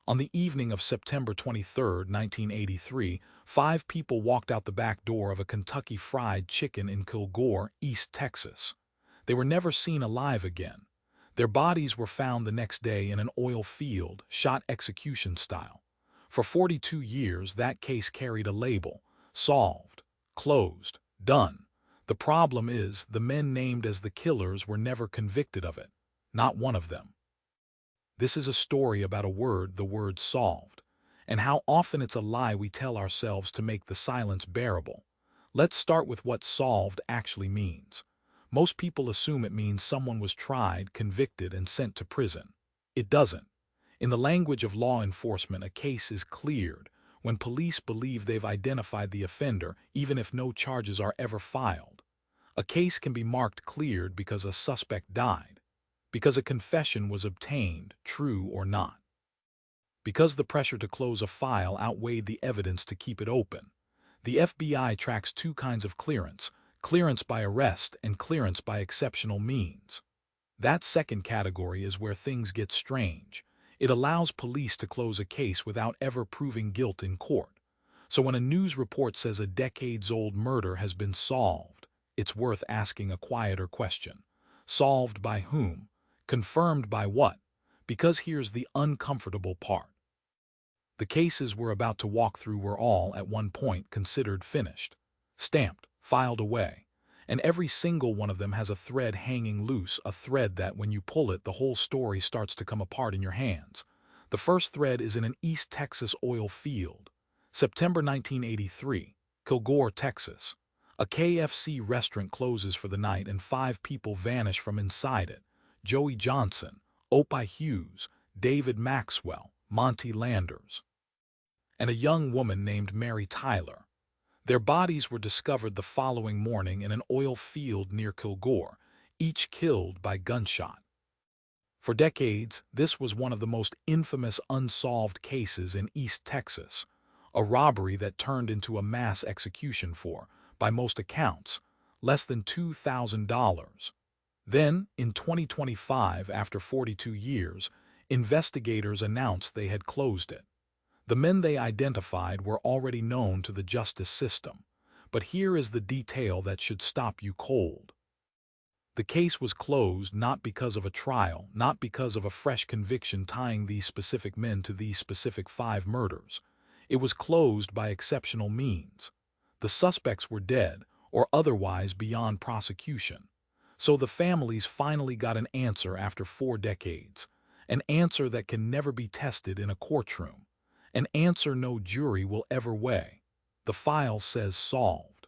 On the evening of September 23, 1983, 5 people walked out the back door of a Kentucky Fried Chicken in Kilgore, East Texas. They were never seen alive again. Their bodies were found the next day in an oil field, shot execution style. For 42 years, that case carried a label: solved, closed, done. The problem is, the men named as the killers were never convicted of it. Not one of them. This is a story about a word, the word solved, and how often it's a lie we tell ourselves to make the silence bearable. Let's start with what solved actually means. Most people assume it means someone was tried, convicted, and sent to prison. It doesn't. In the language of law enforcement, a case is cleared when police believe they've identified the offender, even if no charges are ever filed. A case can be marked cleared because a suspect died, because a confession was obtained, true or not, because the pressure to close a file outweighed the evidence to keep it open. The FBI tracks two kinds of clearance: clearance by arrest and clearance by exceptional means. That second category is where things get strange. It allows police to close a case without ever proving guilt in court. So when a news report says a decades-old murder has been solved, it's worth asking a quieter question. Solved by whom? Confirmed by what? Because here's the uncomfortable part. The cases we're about to walk through were all, at one point, considered finished, stamped, filed away. And every single one of them has a thread hanging loose, a thread that, when you pull it, the whole story starts to come apart in your hands. The first thread is in an East Texas oil field. September 1983, Kilgore, Texas. A KFC restaurant closes for the night and 5 people vanish from inside it: Joey Johnson, Opie Hughes, David Maxwell, Monty Landers, and a young woman named Mary Tyler. Their bodies were discovered the following morning in an oil field near Kilgore, each killed by gunshot. For decades, this was one of the most infamous unsolved cases in East Texas, a robbery that turned into a mass execution for, by most accounts, less than $2,000. Then, in 2025, after 42 years, investigators announced they had closed it. The men they identified were already known to the justice system, but here is the detail that should stop you cold. The case was closed not because of a trial, not because of a fresh conviction tying these specific men to these specific 5 murders. It was closed by exceptional means. The suspects were dead, or otherwise beyond prosecution. So the families finally got an answer after 4 decades, an answer that can never be tested in a courtroom, an answer no jury will ever weigh. The file says solved.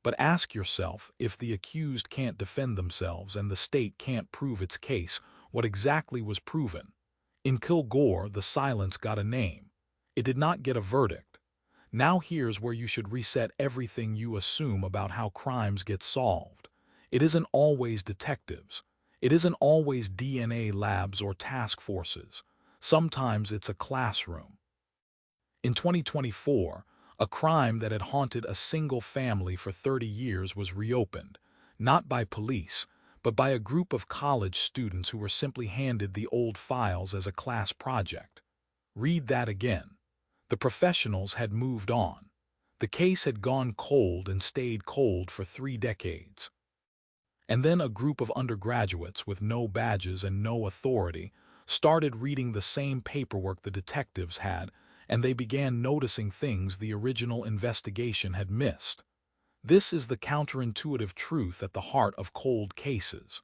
But ask yourself, if the accused can't defend themselves and the state can't prove its case, what exactly was proven? In Kilgore, the silence got a name. It did not get a verdict. Now here's where you should reset everything you assume about how crimes get solved. It isn't always detectives. It isn't always DNA labs or task forces. Sometimes it's a classroom. In 2024, a crime that had haunted a single family for 30 years was reopened, not by police, but by a group of college students who were simply handed the old files as a class project. Read that again. The professionals had moved on. The case had gone cold and stayed cold for 3 decades. And then a group of undergraduates with no badges and no authority started reading the same paperwork the detectives had, and they began noticing things the original investigation had missed. This is the counterintuitive truth at the heart of cold cases.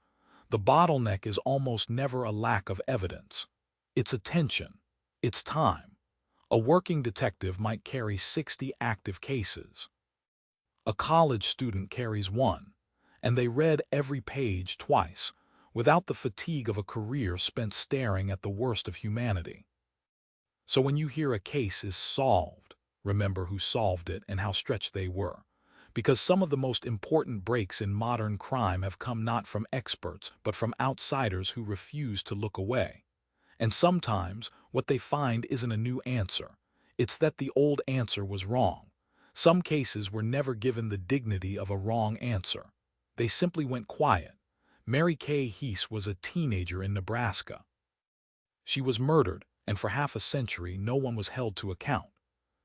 The bottleneck is almost never a lack of evidence. It's attention. It's time. A working detective might carry 60 active cases. A college student carries 1, and they read every page twice, without the fatigue of a career spent staring at the worst of humanity. So when you hear a case is solved, remember who solved it and how stretched they were. Because some of the most important breaks in modern crime have come not from experts, but from outsiders who refuse to look away. And sometimes, what they find isn't a new answer. It's that the old answer was wrong. Some cases were never given the dignity of a wrong answer. They simply went quiet. Mary Kay Heese was a teenager in Nebraska. She was murdered, And for half a century, no one was held to account.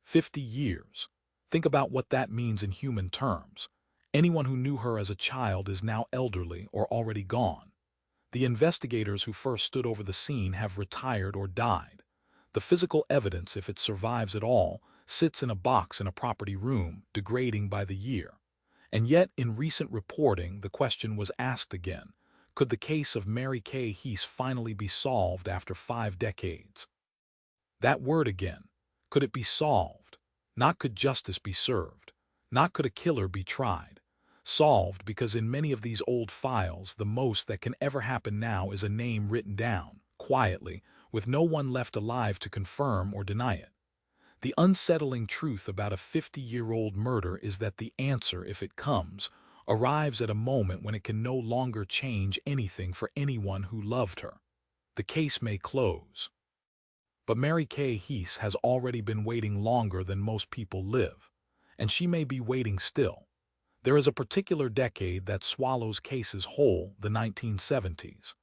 50 years. Think about what that means in human terms. Anyone who knew her as a child is now elderly or already gone. The investigators who first stood over the scene have retired or died. The physical evidence, if it survives at all, sits in a box in a property room, degrading by the year. And yet, in recent reporting, the question was asked again. Could the case of Mary Kay Heese finally be solved after 5 decades? That word again. Could it be solved? Not could justice be served. Not could a killer be tried. Solved because in many of these old files, the most that can ever happen now is a name written down, quietly, with no one left alive to confirm or deny it. The unsettling truth about a 50-year-old murder is that the answer, if it comes, arrives at a moment when it can no longer change anything for anyone who loved her. The case may close. But Mary Kay Heese has already been waiting longer than most people live, and she may be waiting still. There is a particular decade that swallows cases whole, the 1970s.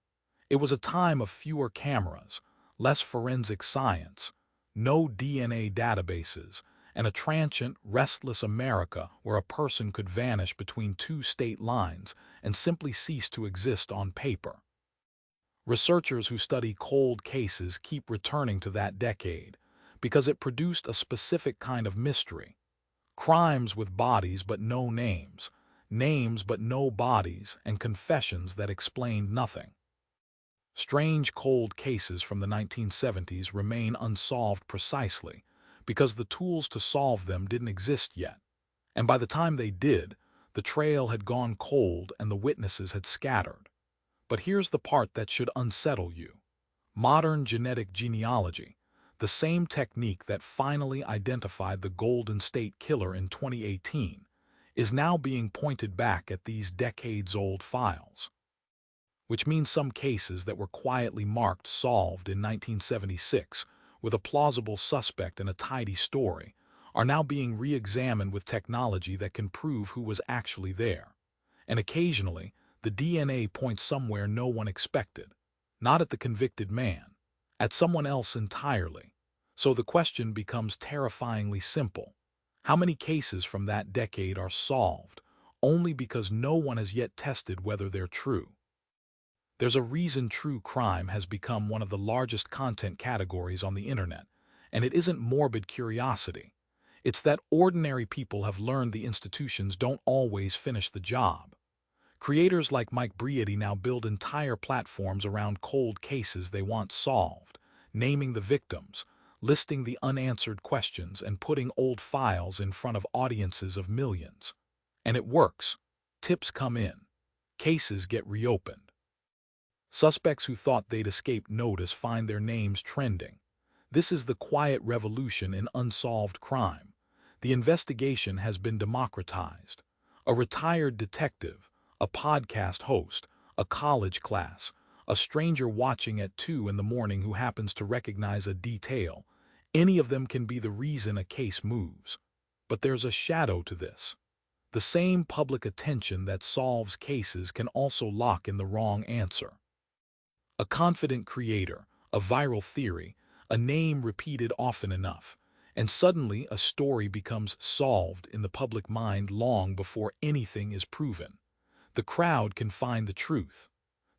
It was a time of fewer cameras, less forensic science, no DNA databases, and a transient, restless America where a person could vanish between 2 state lines and simply cease to exist on paper. Researchers who study cold cases keep returning to that decade because it produced a specific kind of mystery. Crimes with bodies but no names, names but no bodies, and confessions that explained nothing. Strange cold cases from the 1970s remain unsolved precisely because the tools to solve them didn't exist yet. And by the time they did, the trail had gone cold and the witnesses had scattered. But here's the part that should unsettle you. Modern genetic genealogy, the same technique that finally identified the Golden State Killer in 2018, is now being pointed back at these decades-old files. Which means some cases that were quietly marked solved in 1976 with a plausible suspect and a tidy story are now being re-examined with technology that can prove who was actually there. And occasionally, the DNA points somewhere no one expected, not at the convicted man, at someone else entirely. So the question becomes terrifyingly simple. How many cases from that decade are solved only because no one has yet tested whether they're true? There's a reason true crime has become one of the largest content categories on the internet, and it isn't morbid curiosity. It's that ordinary people have learned the institutions don't always finish the job. Creators like Mike Briady now build entire platforms around cold cases they want solved, naming the victims, listing the unanswered questions, and putting old files in front of audiences of millions. And it works. Tips come in. Cases get reopened. Suspects who thought they'd escaped notice find their names trending. This is the quiet revolution in unsolved crime. The investigation has been democratized. A retired detective, a podcast host, a college class, a stranger watching at 2 in the morning who happens to recognize a detail, any of them can be the reason a case moves. But there's a shadow to this. The same public attention that solves cases can also lock in the wrong answer. A confident creator, a viral theory, a name repeated often enough, and suddenly a story becomes solved in the public mind long before anything is proven. The crowd can find the truth.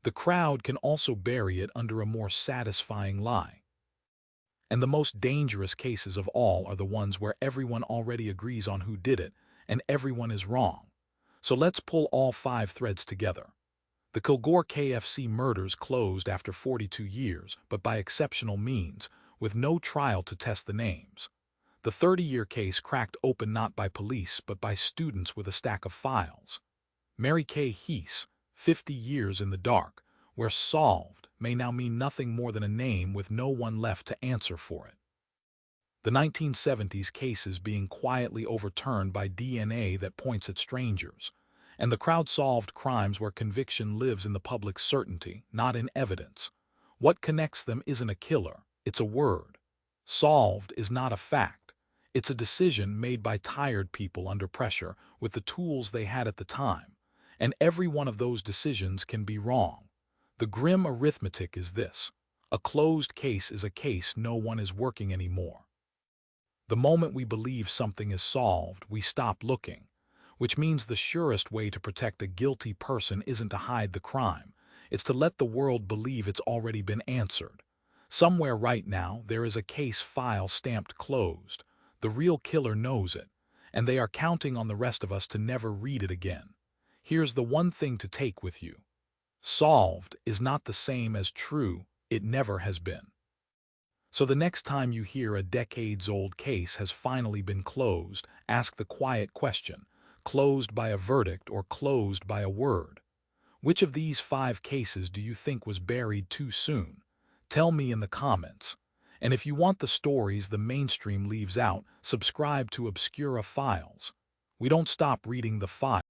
The crowd can also bury it under a more satisfying lie. And the most dangerous cases of all are the ones where everyone already agrees on who did it, and everyone is wrong. So let's pull all 5 threads together. The Kilgore KFC Murders closed after 42 years, but by exceptional means, with no trial to test the names. The 30-year case cracked open not by police, but by students with a stack of files. Mary Kay Heese, 50 years in the dark, where solved may now mean nothing more than a name with no one left to answer for it. The 1970s cases being quietly overturned by DNA that points at strangers, and the crowd-solved crimes where conviction lives in the public certainty, not in evidence. What connects them isn't a killer, it's a word. Solved is not a fact. It's a decision made by tired people under pressure with the tools they had at the time. And every one of those decisions can be wrong. The grim arithmetic is this. A closed case is a case no one is working anymore. The moment we believe something is solved, we stop looking, which means the surest way to protect a guilty person isn't to hide the crime. It's to let the world believe it's already been answered. Somewhere right now, there is a case file stamped closed. The real killer knows it, and they are counting on the rest of us to never read it again. Here's the one thing to take with you. Solved is not the same as true. It never has been. So the next time you hear a decades-old case has finally been closed, ask the quiet question, closed by a verdict or closed by a word? Which of these 5 cases do you think was buried too soon? Tell me in the comments. And if you want the stories the mainstream leaves out, subscribe to Obscura Files. We don't stop reading the files.